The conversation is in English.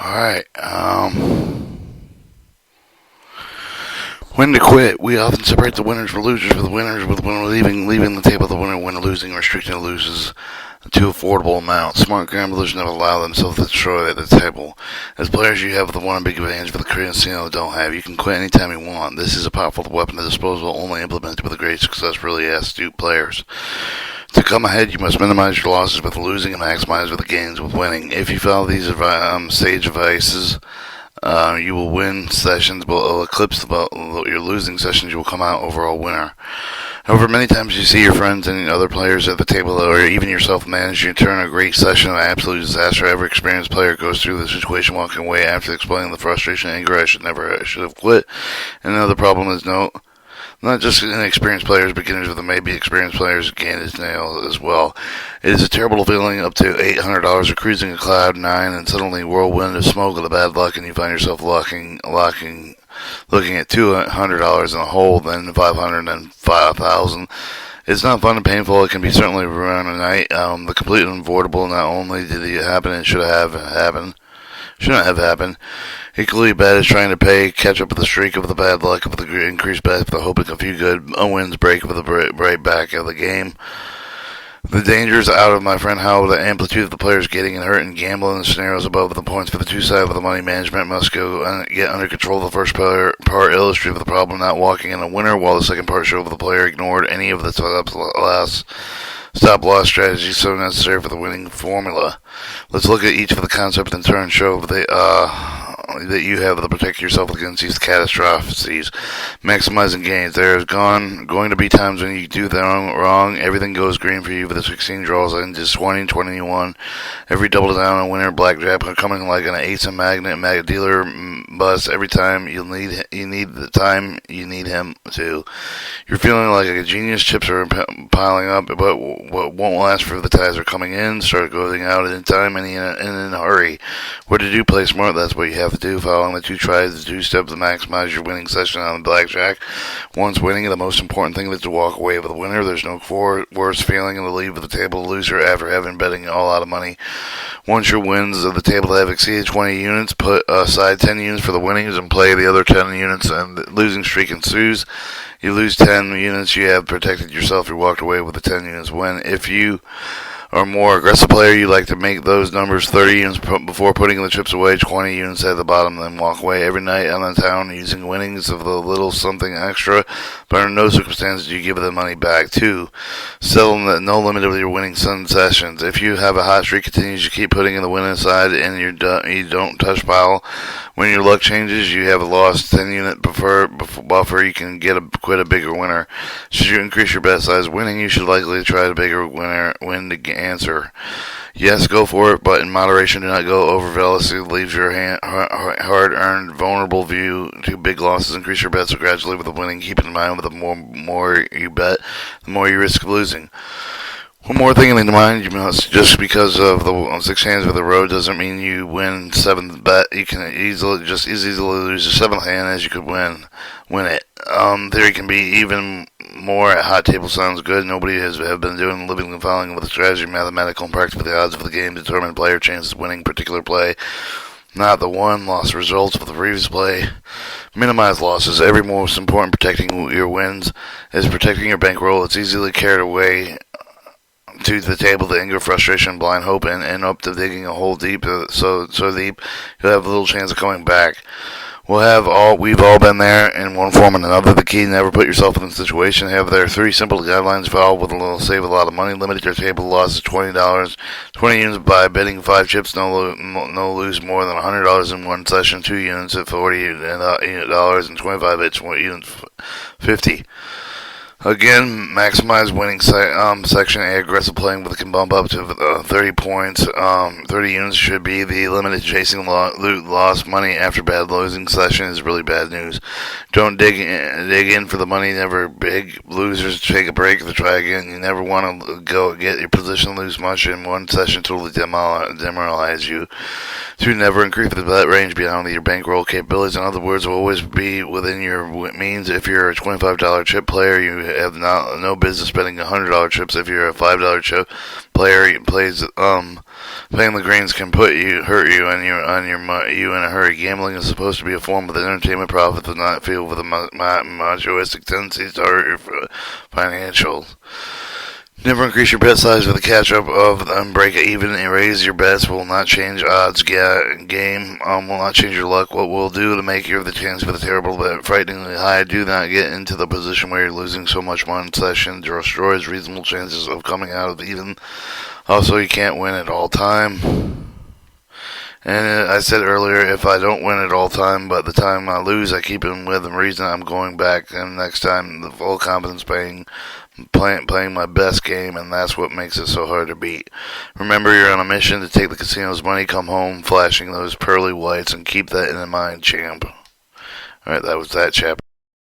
Alright, when to quit. We often separate the winners from losers, with winners with winner leaving the table, the winner losing, restricting the losers to affordable amounts. Smart gamblers never allow themselves to destroy the table. As players, you have the one big advantage for the casino don't have. You can quit anytime you want. This is a powerful weapon at disposal, only implemented with great success for really astute players. To come ahead, you must minimize your losses with losing and maximize with the gains with winning. If you follow these sage advices, you will win sessions, but will eclipse your losing sessions. You will come out overall winner. However, many times you see your friends and other players at the table, or even yourself, manage to turn a great session into an absolute disaster. Every experienced player goes through the situation walking away after explaining the frustration and anger. I should have quit. And another problem is not just inexperienced players, beginners with maybe experienced players gain his nail as well. It is a terrible feeling up to $800 of cruising a cloud nine, and suddenly whirlwind of smoke of the bad luck, and you find yourself looking at $200 in a hole, then 500, then 5,000. It's not fun and painful. It can be certainly ruin a night. The complete unavoidable. Not only did it happen, it shouldn't have happened. Equally bad is trying to catch up with the streak of the bad luck of the increased bet for the hoping a few good wins break with the right back of the game. The danger is out of my friend how the amplitude of the players getting hurt and gambling the scenarios above the points for the two sides of the money management must get under control. The first part illustrates the problem not walking in a winner, while the second part shows the player ignored any of the stop loss strategies so necessary for the winning formula. Let's look at each of the concepts in turn. Show that you have to protect yourself against these catastrophes. Maximizing gains. There is going to be times when you do the wrong. Everything goes green for you for the 16 draws into 20, 21. Every double down a winner. Blackjack coming like an ace and magnet dealer bust. Every time you need the time you need him to. You're feeling like a genius. Chips are piling up, but what won't last for the ties are coming in. Start going out in time and in a hurry. What to do? Play smart. That's what you have to do. Following the the two steps to maximize your winning session on the blackjack. Once winning, the most important thing is to walk away with a winner. There's no worse feeling than to leave the table loser after having betting all out of money. Once your wins of the table have exceeded 20 units, put aside 10 units for the winnings and play the other 10 units, and the losing streak ensues. You lose 10 units, you have protected yourself. You walked away with the 10 units win. If you are a more aggressive player, you like to make those numbers 30 units before putting the chips away, 20 units at the bottom, then walk away every night on the town using winnings of the little something extra, but under no circumstances do you give the money back. 2. Settle no limit of your winning sessions. If you have a hot streak continues, you keep putting in the winning side and you don't touch pile. When your luck changes, you have a lost 10 unit buffer, you can quit a bigger winner. Should you increase your bet size winning, you should likely try a bigger win to answer. Yes, go for it, but in moderation. Do not go over velocity. Leaves your hard-earned vulnerable view to big losses. Increase your bets gradually with the winning. Keep in mind, with the more you bet, the more you risk losing. One more thing in mind, you must, just because of the 6 hands of the road doesn't mean you win 7th bet. You can easily lose the 7th hand as you could win it. Theory can be even more at hot table sounds good. Nobody have been doing living and following with the strategy, mathematical and practical. The odds of the game determine player chances of winning particular play, not the one loss results of the previous play. Minimize losses. Every most important protecting your wins is protecting your bankroll. It's easily carried away to the table, the anger, frustration, blind hope, and end up to digging a hole deep, so deep you'll have little chance of coming back. We've all been there in one form and another. The key: never put yourself in this situation. Have there 3 simple guidelines. Save a lot of money. Limit your table loss to $20. 20 units by betting 5 chips. No lose more than $100 in one session. 2 units at $40 and 25 hits. 1 unit 50. Again, maximize winning section. A aggressive playing with can bump up to 30 points. 30 units should be the limited. Chasing lost money after bad losing session is really bad news. Don't dig in for the money. Never big losers. Take a break to try again. You never want to go get your position lose much in one session. Totally demoralize you. 2. Never increase the bet range beyond your bankroll capabilities. In other words, will always be within your means. If you're a $25 chip player, you have no business spending $100 chips. If you're a $5 chip player, plays playing the greens can hurt you, and you in a hurry. Gambling is supposed to be a form of entertainment. Profit does not feel with a machoistic tendencies to hurt your financials. Never increase your bet size with a catch-up of and break it even and raise your bets will not change odds. Game will not change your luck. What will do to make the chance for the terrible but frighteningly high. Do not get into the position where you're losing so much one session destroys reasonable chances of coming out of even. Also, you can't win at all time. And I said earlier, if I don't win at all time, but the time I lose, I keep it with the reason I'm going back. And next time, the full confidence playing my best game, and that's what makes it so hard to beat. Remember, you're on a mission to take the casino's money, come home flashing those pearly whites, and keep that in mind, champ. Alright, that was that chapter.